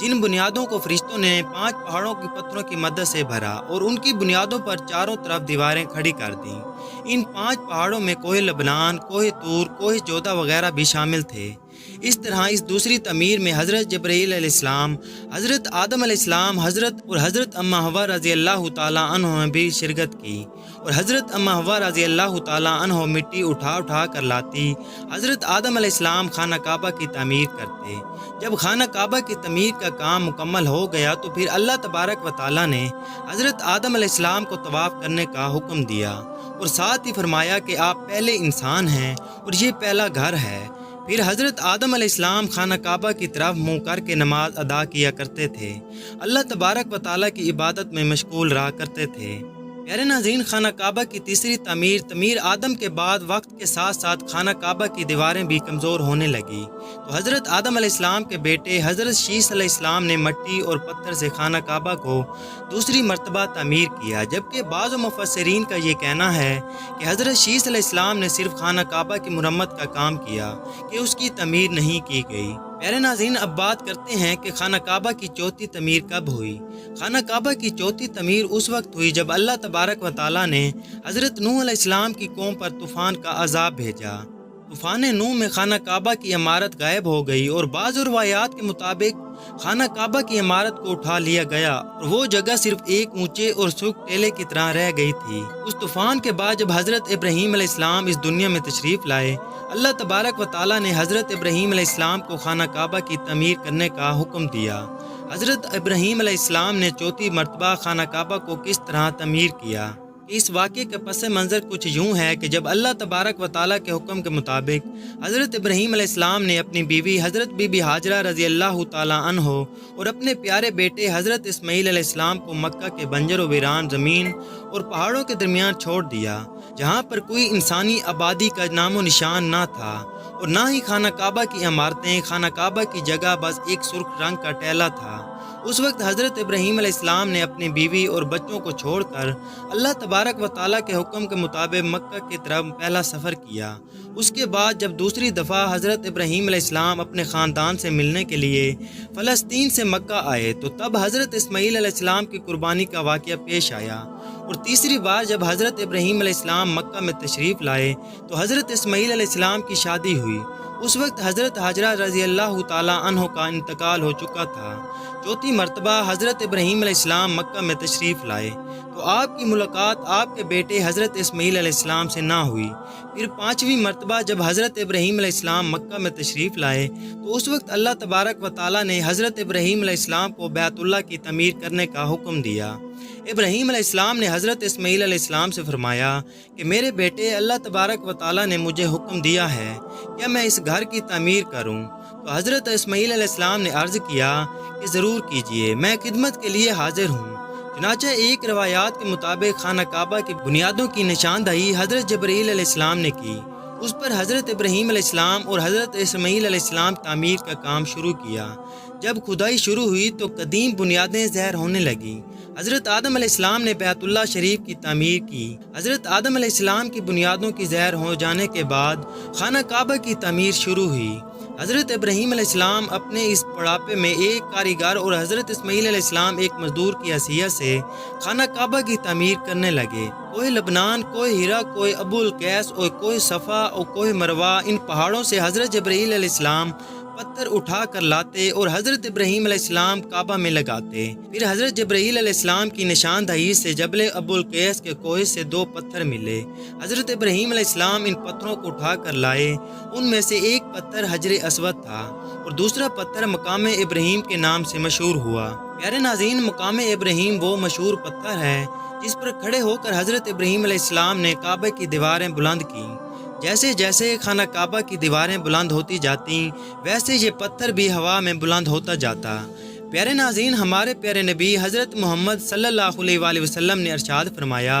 جن بنیادوں کو فرشتوں نے 5 پہاڑوں کے پتھروں کی مدد سے بھرا اور ان کی بنیادوں پر چاروں طرف دیواریں کھڑی کر دیں۔ ان 5 پہاڑوں میں کوہ لبنان، کوہ طور، کوہ جودہ وغیرہ بھی شامل تھے۔ اس طرح اس دوسری تعمیر میں حضرت جبرائیل علیہ السلام، حضرت آدم علیہ السلام، حضرت اماں حوا رضی اللہ تعالیٰ عنہ نے بھی شرکت کی، اور حضرت اماں حوا رضی اللہ تعالیٰ عنہ مٹی اٹھا کر لاتی، حضرت آدم علیہ السلام خانہ کعبہ کی تعمیر کرتے۔ جب خانہ کعبہ کی تعمیر کا کام مکمل ہو گیا تو پھر اللہ تبارک و تعالیٰ نے حضرت آدم علیہ السلام کو طواف کرنے کا حکم دیا، اور ساتھ ہی فرمایا کہ آپ پہلے انسان ہیں اور یہ پہلا گھر ہے۔ پھر حضرت آدم علیہ السلام خانہ کعبہ کی طرف منہ کر کے نماز ادا کیا کرتے تھے، اللہ تبارک و تعالیٰ کی عبادت میں مشغول رہا کرتے تھے۔ پیارے ناظرین، خانہ کعبہ کی تیسری تعمیر آدم کے بعد وقت کے ساتھ ساتھ خانہ کعبہ کی دیواریں بھی کمزور ہونے لگی، تو حضرت آدم علیہ السلام کے بیٹے حضرت شیث علیہ السلام نے مٹی اور پتھر سے خانہ کعبہ کو دوسری مرتبہ تعمیر کیا، جبکہ بعض مفسرین کا یہ کہنا ہے کہ حضرت شیث علیہ السلام نے صرف خانہ کعبہ کی مرمت کا کام کیا کہ اس کی تعمیر نہیں کی گئی۔ پیارے ناظرین، اب بات کرتے ہیں کہ خانہ کعبہ کی چوتھی تعمیر کب ہوئی۔ خانہ کعبہ کی چوتھی تعمیر اس وقت ہوئی جب اللہ تبارک و تعالیٰ نے حضرت نوح علیہ السلام کی قوم پر طوفان کا عذاب بھیجا۔ طوفان نوح میں خانہ کعبہ کی عمارت غائب ہو گئی، اور بعض روایات کے مطابق خانہ کعبہ کی عمارت کو اٹھا لیا گیا اور وہ جگہ صرف ایک اونچے اور سرخ ٹیلے کی طرح رہ گئی تھی۔ اس طوفان کے بعد جب حضرت ابراہیم علیہ السلام اس دنیا میں تشریف لائے، اللہ تبارک و تعالیٰ نے حضرت ابراہیم علیہ السلام کو خانہ کعبہ کی تعمیر کرنے کا حکم دیا۔ حضرت ابراہیم علیہ السلام نے چوتھی مرتبہ خانہ کعبہ کو کس طرح تعمیر کیا؟ اس واقعے کا پس منظر کچھ یوں ہے کہ جب اللہ تبارک و تعالیٰ کے حکم کے مطابق حضرت ابراہیم علیہ السلام نے اپنی بیوی حضرت بی بی ہاجرہ رضی اللہ تعالیٰ عنہ اور اپنے پیارے بیٹے حضرت اسماعیل علیہ السلام کو مکہ کے بنجر و ویران زمین اور پہاڑوں کے درمیان چھوڑ دیا، جہاں پر کوئی انسانی آبادی کا نام و نشان نہ تھا، اور نہ ہی خانہ کعبہ کی عمارتیں، خانہ کعبہ کی جگہ بس ایک سرخ رنگ کا ٹیلا تھا۔ اس وقت حضرت ابراہیم علیہ السلام نے اپنی بیوی اور بچوں کو چھوڑ کر اللہ تبارک و تعالیٰ کے حکم کے مطابق مکہ کی طرف پہلا سفر کیا۔ اس کے بعد جب دوسری دفعہ حضرت ابراہیم علیہ السلام اپنے خاندان سے ملنے کے لیے فلسطین سے مکہ آئے تو تب حضرت اسماعیل علیہ السلام کی قربانی کا واقعہ پیش آیا، اور تیسری بار جب حضرت ابراہیم علیہ السلام مکہ میں تشریف لائے تو حضرت اسماعیل علیہ السلام کی شادی ہوئی۔ اس وقت حضرت ہاجرہ رضی اللہ تعالیٰ عنہ کا انتقال ہو چکا تھا۔ چوتھی مرتبہ حضرت ابراہیم علیہ السلام مکہ میں تشریف لائے تو آپ کی ملاقات آپ کے بیٹے حضرت اسماعیل علیہ السلام سے نہ ہوئی۔ پھر پانچویں مرتبہ جب حضرت ابراہیم علیہ السلام مکہ میں تشریف لائے تو اس وقت اللہ تبارک و تعالیٰ نے حضرت ابراہیم علیہ السلام کو بیت اللہ کی تعمیر کرنے کا حکم دیا۔ ابراہیم علیہ السلام نے حضرت اسماعیل علیہ السلام سے فرمایا کہ میرے بیٹے، اللہ تبارک و تعالیٰ نے مجھے حکم دیا ہے کہ میں اس گھر کی تعمیر کروں۔ تو حضرت اسماعیل علیہ السلام نے عرض کیا کہ ضرور کیجئے، میں خدمت کے لیے حاضر ہوں۔ چنانچہ ایک روایات کے مطابق خانہ کعبہ کی بنیادوں کی نشاندہی حضرت جبرائیل علیہ السلام نے کی۔ اس پر حضرت ابراہیم علیہ السلام اور حضرت اسماعیل علیہ السلام تعمیر کا کام شروع کیا۔ جب کھدائی شروع ہوئی تو قدیم بنیادیں ظاہر ہونے لگیں۔ حضرت آدم علیہ السلام نے بیت اللہ شریف کی تعمیر کی۔ حضرت آدم علیہ السلام کی بنیادوں کی ظاہر ہو جانے کے بعد خانہ کعبہ کی تعمیر شروع ہوئی۔ حضرت ابراہیم علیہ السلام اپنے اس بڑھاپے میں ایک کاریگر اور حضرت اسماعیل علیہ السلام ایک مزدور کی حیثیت سے خانہ کعبہ کی تعمیر کرنے لگے۔ کوہ لبنان، کوہ ہیرا، کوہ ابو القیس اور کوہ صفا اور کوہ مروہ، ان پہاڑوں سے حضرت جبرائیل علیہ السلام پتھر اٹھا کر لاتے اور حضرت ابراہیم علیہ السلام کعبہ میں لگاتے۔ پھر حضرت جبرائیل علیہ السلام کی نشاندہی سے جبل ابو القیس کے کوہ سے 2 پتھر ملے۔ حضرت ابراہیم علیہ السلام ان پتھروں کو اٹھا کر لائے۔ ان میں سے ایک پتھر حجر اسود تھا اور دوسرا پتھر مقام ابراہیم کے نام سے مشہور ہوا۔ پیارے ناظرین، مقام ابراہیم وہ مشہور پتھر ہے جس پر کھڑے ہو کر حضرت ابراہیم علیہ السلام نے کعبہ کی دیواریں بلند کیں۔ جیسے جیسے خانہ کعبہ کی دیواریں بلند ہوتی جاتیں ویسے یہ پتھر بھی ہوا میں بلند ہوتا جاتا۔ پیارے ناظرین، ہمارے پیارے نبی حضرت محمد صلی اللہ علیہ وآلہ وسلم نے ارشاد فرمایا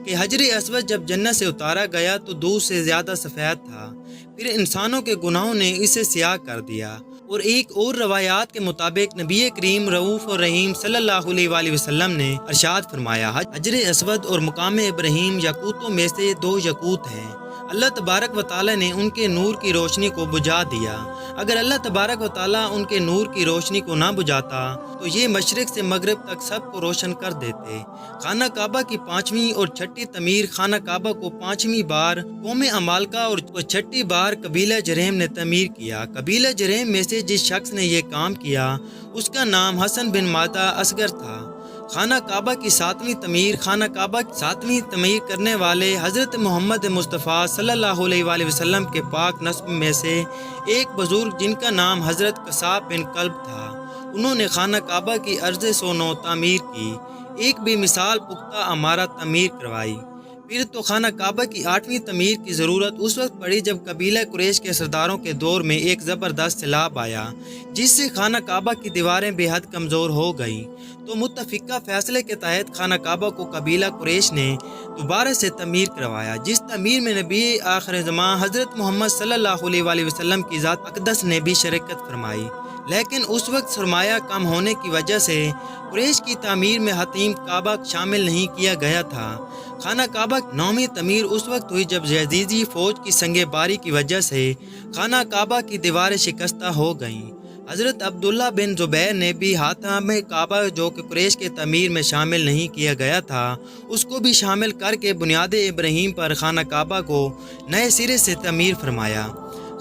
کہ حجر اسود جب جنت سے اتارا گیا تو دودھ سے زیادہ سفید تھا، پھر انسانوں کے گناہوں نے اسے سیاہ کر دیا۔ اور ایک اور روایات کے مطابق نبی کریم رؤوف اور رحیم صلی اللہ علیہ وآلہ وسلم نے ارشاد فرمایا، حجر اسود اور مقام ابراہیم یاقوتوں میں سے 2 یاقوت ہیں، اللہ تبارک و تعالی نے ان کے نور کی روشنی کو بجھا دیا۔ اگر اللہ تبارک و تعالی ان کے نور کی روشنی کو نہ بجھاتا تو یہ مشرق سے مغرب تک سب کو روشن کر دیتے۔ خانہ کعبہ کی 5ویں اور 6ٹھی تعمیر خانہ کعبہ کو 5ویں بار قوم عمالقہ اور 6ٹھی بار قبیلہ جریم نے تعمیر کیا۔ قبیلہ جریم میں سے جس شخص نے یہ کام کیا اس کا نام حسن بن مادہ اصغر تھا۔ خانہ کعبہ کی 7ویں تعمیر خانہ کعبہ کی 7ویں تعمیر کرنے والے حضرت محمد مصطفیٰ صلی اللہ علیہ وآلہ وسلم کے پاک نسب میں سے ایک بزرگ جن کا نام حضرت قصاب بن کلب تھا، انہوں نے خانہ کعبہ کی عرض 109 تعمیر کی، ایک بے مثال پختہ عمارت تعمیر کروائی۔ پھر تو خانہ کعبہ کی 8ویں تعمیر کی ضرورت اس وقت پڑی جب قبیلہ قریش کے سرداروں کے دور میں ایک زبردست سیلاب آیا جس سے خانہ کعبہ کی دیواریں بے حد کمزور ہو گئیں، تو متفقہ فیصلے کے تحت خانہ کعبہ کو قبیلہ قریش نے دوبارہ سے تعمیر کروایا، جس تعمیر میں نبی آخر زمان حضرت محمد صلی اللہ علیہ وآلہ وسلم کی ذات اقدس نے بھی شرکت فرمائی۔ لیکن اس وقت سرمایہ کم ہونے کی وجہ سے قریش کی تعمیر میں حتیم کعبہ شامل نہیں کیا گیا تھا۔ خانہ کعبہ کی 9ویں تعمیر اس وقت ہوئی جب یزیدی فوج کی سنگ باری کی وجہ سے خانہ کعبہ کی دیواریں شکستہ ہو گئیں۔ حضرت عبداللہ بن زبیر نے بھی حاتم کعبہ جو کہ قریش کے تعمیر میں شامل نہیں کیا گیا تھا اس کو بھی شامل کر کے بنیاد ابراہیم پر خانہ کعبہ کو نئے سرے سے تعمیر فرمایا۔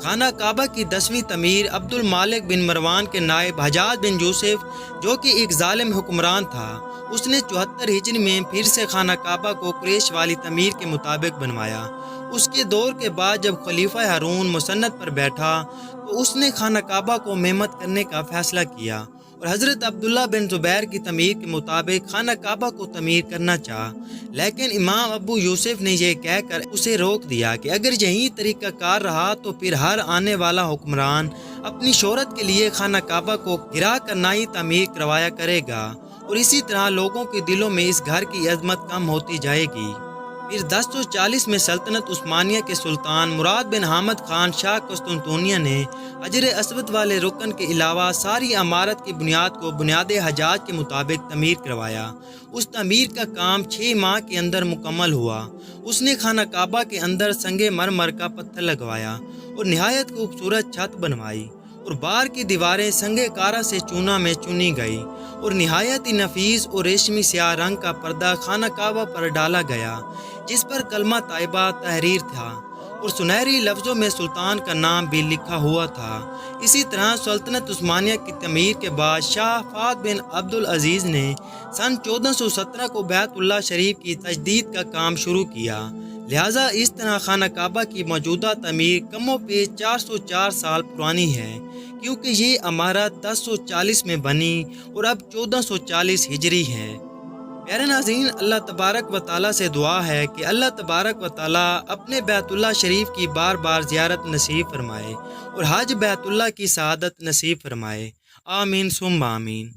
خانہ کعبہ کی 10ویں تعمیر عبد المالک بن مروان کے نائب حجاج بن یوسف جو کہ ایک ظالم حکمران تھا، اس نے 74 ہجری میں پھر سے خانہ کعبہ کو قریش والی تعمیر کے مطابق بنوایا۔ اس کے دور کے بعد جب خلیفہ ہارون مسنت پر بیٹھا تو اس نے خانہ کعبہ کو مرمت کرنے کا فیصلہ کیا اور حضرت عبداللہ بن زبیر کی تعمیر کے مطابق خانہ کعبہ کو تعمیر کرنا چاہا، لیکن امام ابو یوسف نے یہ کہہ کر اسے روک دیا کہ اگر یہی طریقہ کار رہا تو پھر ہر آنے والا حکمران اپنی شہرت کے لیے خانہ کعبہ کو گرا کر نئی تعمیر کروایا کرے گا اور اسی طرح لوگوں کے دلوں میں اس گھر کی عظمت کم ہوتی جائے گی۔ پھر 1040 میں سلطنت عثمانیہ کے سلطان مراد بن حامد خان شاہ قسطنطنیہ نے حجر اسود والے رکن کے علاوہ ساری عمارت کی بنیاد کو بنیاد حجاج کے مطابق تعمیر کروایا۔ اس تعمیر کا کام 6 ماہ کے اندر مکمل ہوا۔ اس نے خانہ کعبہ کے اندر سنگ مرمر کا پتھر لگوایا اور نہایت خوبصورت چھت بنوائی اور باہر کی دیواریں سنگ کارا سے چونا میں چنی گئی اور نہایت ہی نفیس اور ریشمی سیاہ رنگ کا پردہ خانہ کعبہ پر ڈالا گیا جس پر کلمہ طیبہ تحریر تھا اور سنہری لفظوں میں سلطان کا نام بھی لکھا ہوا تھا۔ اسی طرح سلطنت عثمانیہ کی تعمیر کے بعد شاہ فہد بن عبد العزیز نے سن 1417 کو بیت اللہ شریف کی تجدید کا کام شروع کیا، لہٰذا اس طرح خانہ کعبہ کی موجودہ تعمیر کم و بیش 404 سال پرانی ہے، کیونکہ یہ عمارت 1040 میں بنی اور اب 1440 ہجری ہے۔ پیارے ناظرین، اللہ تبارک و تعالیٰ سے دعا ہے کہ اللہ تبارک و تعالیٰ اپنے بیت اللہ شریف کی بار بار زیارت نصیب فرمائے اور حج بیت اللہ کی سعادت نصیب فرمائے۔ آمین ثم آمین۔